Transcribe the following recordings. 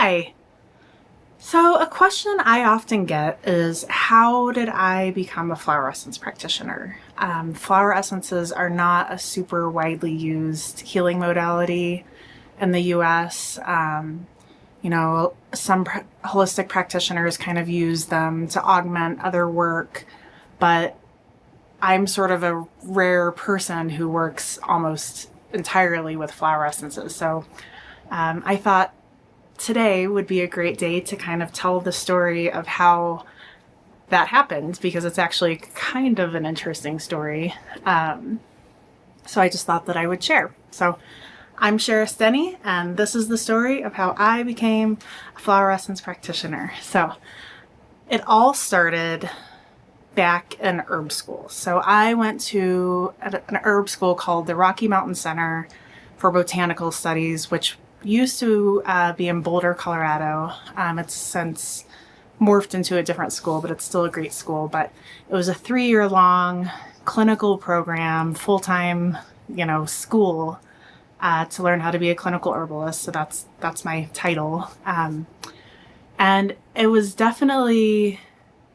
Hi. So, a question I often get is how did I become a flower essence practitioner? Flower essences are not a super widely used healing modality in the US. Some holistic practitioners kind of use them to augment other work, but I'm sort of a rare person who works almost entirely with flower essences. So, I thought today would be a great day to kind of tell the story of how that happened because it's actually kind of an interesting story. So I just thought that I would share. So I'm Shara Denny, and this is the story of how I became a flower essence practitioner. So it all started back in herb school. So I went to an herb school called the Rocky Mountain Center for Botanical Studies, which used to be in Boulder, Colorado. It's since morphed into a different school, but it's still a great school. But it was a 3-year long clinical program, full-time, school to learn how to be a clinical herbalist. So that's my title. And it was definitely,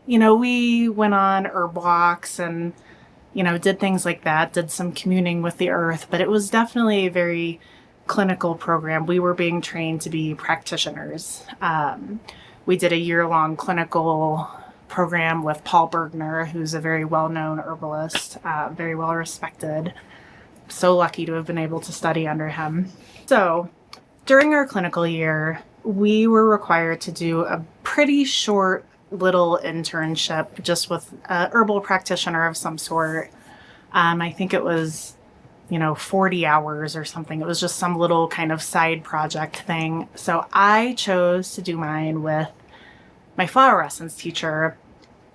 we went on herb walks and, did things like that, did some communing with the earth, but it was definitely a very clinical program. We were being trained to be practitioners. We did a year-long clinical program with Paul Bergner, who's a very well-known herbalist, very well-respected. So lucky to have been able to study under him. So during our clinical year, we were required to do a pretty short little internship just with a herbal practitioner of some sort. I think it was 40 hours or something. It was just some little kind of side project thing. So I chose to do mine with my flower essence teacher,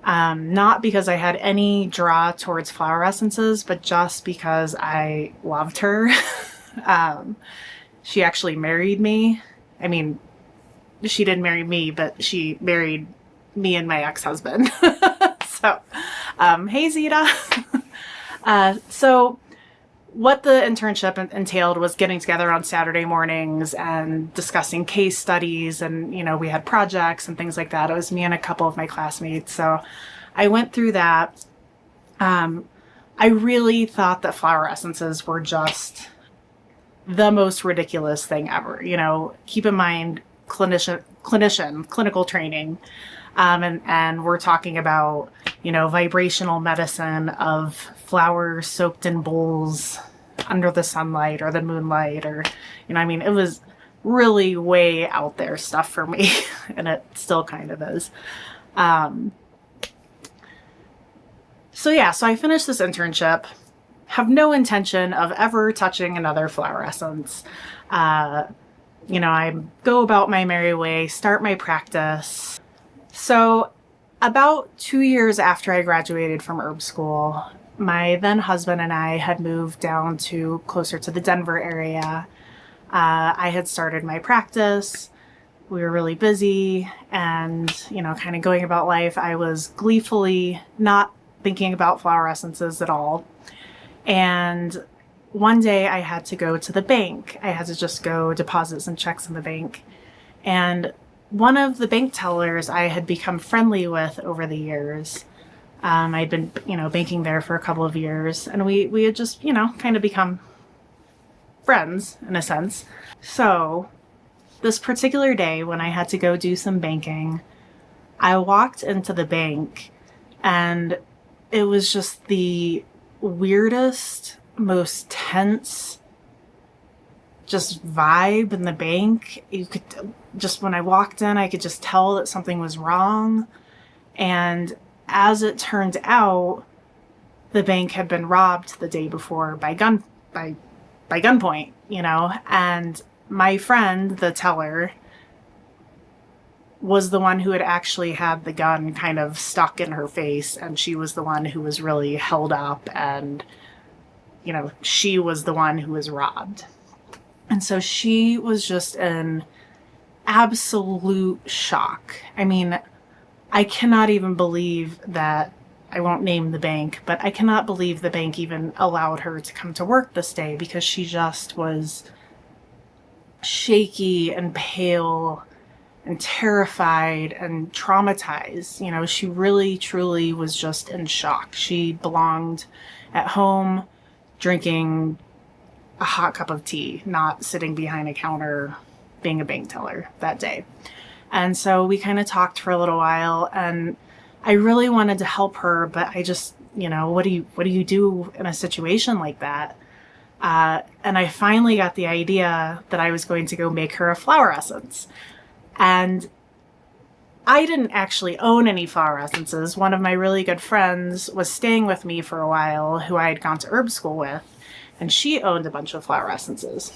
not because I had any draw towards flower essences, but just because I loved her. She actually married me. I mean, she didn't marry me, but she married me and my ex-husband. So, hey Zita. So what the internship entailed was getting together on Saturday mornings and discussing case studies, and we had projects and things like that. It was me and a couple of my classmates, so I went through that. I really thought that flower essences were just the most ridiculous thing ever. Keep in mind clinical training, and we're talking about vibrational medicine of flowers soaked in bowls under the sunlight or the moonlight, or it was really way out there stuff for me. And it still kind of is. So I finished this internship, have no intention of ever touching another flower essence. I go about my merry way, start my practice. So about 2 years after I graduated from herb school, my then husband and I had moved down to closer to the Denver area. I had started my practice. We were really busy and, kind of going about life. I was gleefully not thinking about flower essences at all. And one day I had to go to the bank. I had to just go deposit some checks in the bank. And one of the bank tellers I had become friendly with over the years. I'd been, banking there for a couple of years, and we had just, kind of become friends in a sense. So this particular day when I had to go do some banking, I walked into the bank and it was just the weirdest, most tense just vibe in the bank. You could just, when I walked in, I could just tell that something was wrong. And as it turned out, the bank had been robbed the day before by gunpoint, and my friend, the teller, was the one who had actually had the gun kind of stuck in her face, and she was the one who was really held up, and she was the one who was robbed. And so she was just in absolute shock. I mean, I cannot even believe that, I won't name the bank, but I cannot believe the bank even allowed her to come to work this day, because she just was shaky and pale and terrified and traumatized. You know, she really, truly was just in shock. She belonged at home drinking a hot cup of tea, not sitting behind a counter being a bank teller that day. And so we kind of talked for a little while, and I really wanted to help her, but I just, you know, what do you do in a situation like that? And I finally got the idea that I was going to go make her a flower essence. And I didn't actually own any flower essences. One of my really good friends was staying with me for a while, who I had gone to herb school with, and she owned a bunch of flower essences.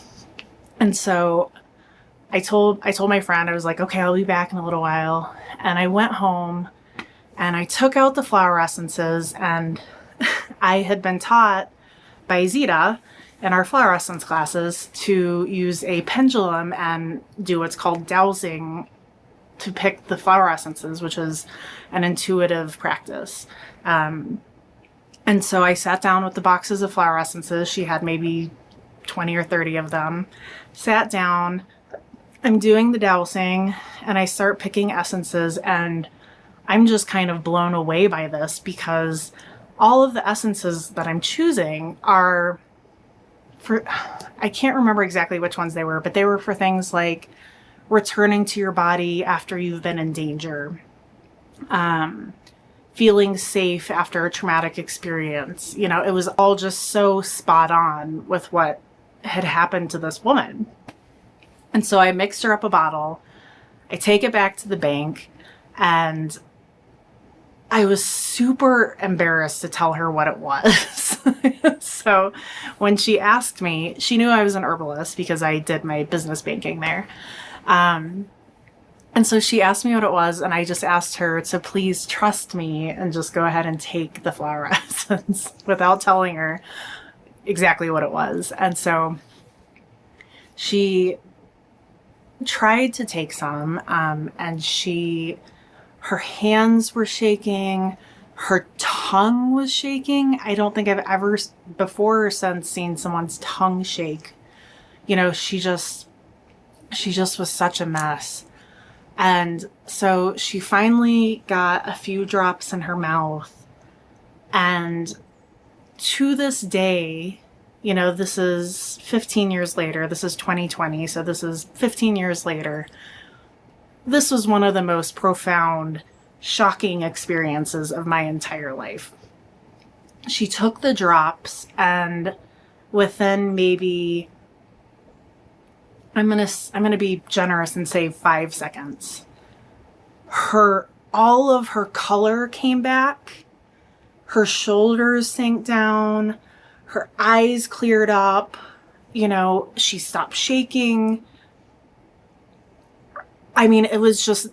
And so I told my friend, I was like, okay, I'll be back in a little while. And I went home and I took out the flower essences, and I had been taught by Zita in our flower essence classes to use a pendulum and do what's called dowsing to pick the flower essences, which is an intuitive practice. And so I sat down with the boxes of flower essences. She had maybe 20 or 30 of them. Sat down, I'm doing the dowsing, and I start picking essences, and I'm just kind of blown away by this, because all of the essences that I'm choosing are for, I can't remember exactly which ones they were, but they were for things like returning to your body after you've been in danger, feeling safe after a traumatic experience. You know, it was all just so spot on with what had happened to this woman. And so I mixed her up a bottle, I take it back to the bank, and I was super embarrassed to tell her what it was. So when she asked me, she knew I was an herbalist because I did my business banking there. And so she asked me what it was, and I just asked her to please trust me and just go ahead and take the flower essence without telling her exactly what it was. And so she tried to take some, and her hands were shaking, her tongue was shaking. I don't think I've ever before or since seen someone's tongue shake. You know, she just was such a mess. And so she finally got a few drops in her mouth. And to this day, you know, this is 15 years later, this is 2020, so this is 15 years later. This was one of the most profound, shocking experiences of my entire life. She took the drops, and within maybe, I'm gonna be generous and say 5 seconds, all of her color came back, her shoulders sank down, her eyes cleared up, you know, she stopped shaking. I mean, it was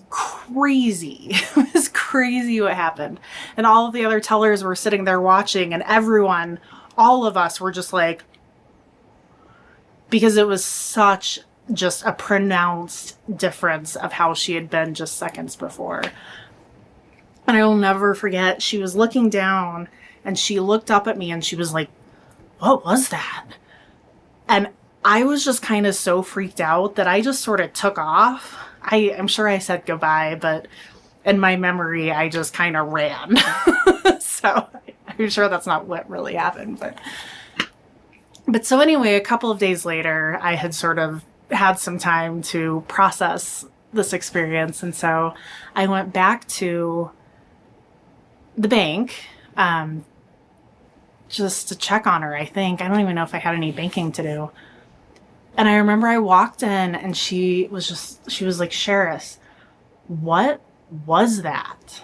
crazy. It was crazy what happened. And all of the other tellers were sitting there watching, and everyone, all of us were just like, because it was such just a pronounced difference of how she had been just seconds before. And I will never forget, she was looking down and she looked up at me and she was like, what was that? And I was just kind of so freaked out that I just sort of took off. I'm sure I said goodbye, but in my memory, I just kind of ran. So I'm sure that's not what really happened. But so anyway, a couple of days later, I had sort of had some time to process this experience. And so I went back to the bank just to check on her, I think. I don't even know if I had any banking to do. And I remember I walked in and she was like, Sheris, what was that?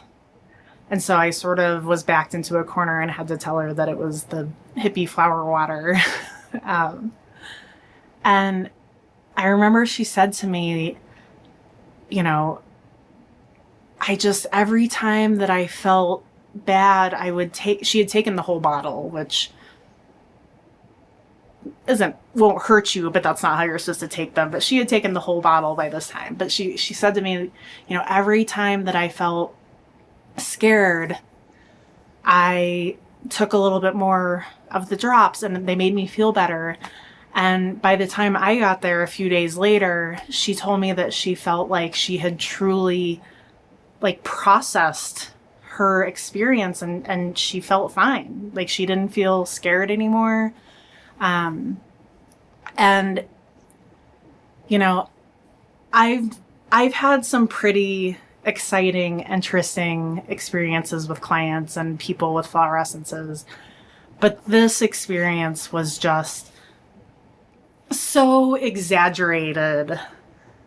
And so I sort of was backed into a corner and had to tell her that it was the hippie flower water. And I remember she said to me, you know, every time that I felt bad, she had taken the whole bottle, which won't hurt you, but that's not how you're supposed to take them. But she had taken the whole bottle by this time. But she said to me, you know, every time that I felt scared, I took a little bit more of the drops and they made me feel better. And by the time I got there a few days later, she told me that she felt like she had truly like processed her experience, and she felt fine. Like she didn't feel scared anymore. And you know, I've had some pretty exciting, interesting experiences with clients and people with flower essences, but this experience was just so exaggerated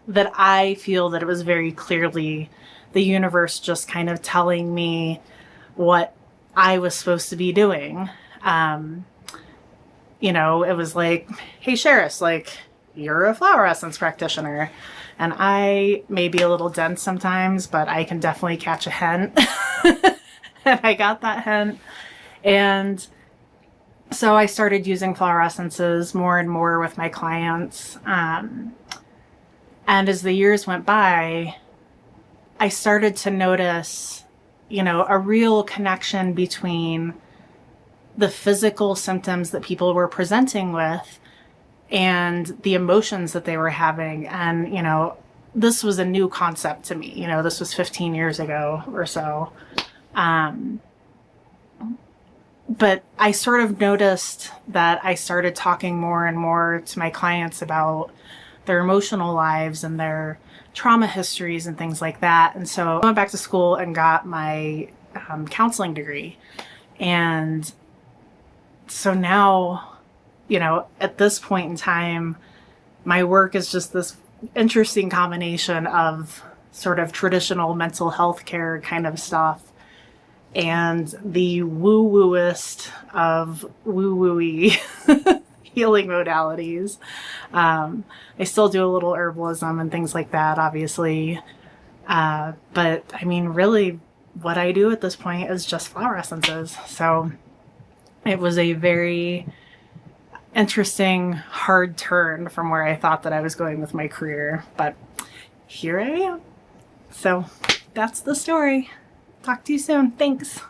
that I feel that it was very clearly the universe just kind of telling me what I was supposed to be doing. It was like, hey, Sheris, like, you're a flower essence practitioner. And I may be a little dense sometimes, but I can definitely catch a hint. And I got that hint. And so I started using flower essences more and more with my clients. And as the years went by, I started to notice, a real connection between the physical symptoms that people were presenting with and the emotions that they were having. And, this was a new concept to me. This was 15 years ago or so. But I sort of noticed that I started talking more and more to my clients about their emotional lives and their trauma histories and things like that. And so I went back to school and got my counseling degree. And so now, at this point in time, my work is just this interesting combination of sort of traditional mental health care kind of stuff and the woo-wooist of woo-wooey healing modalities. I still do a little herbalism and things like that, obviously. But I mean, really, what I do at this point is just flower essences. So it was a very interesting, hard turn from where I thought that I was going with my career. But here I am. So that's the story. Talk to you soon. Thanks.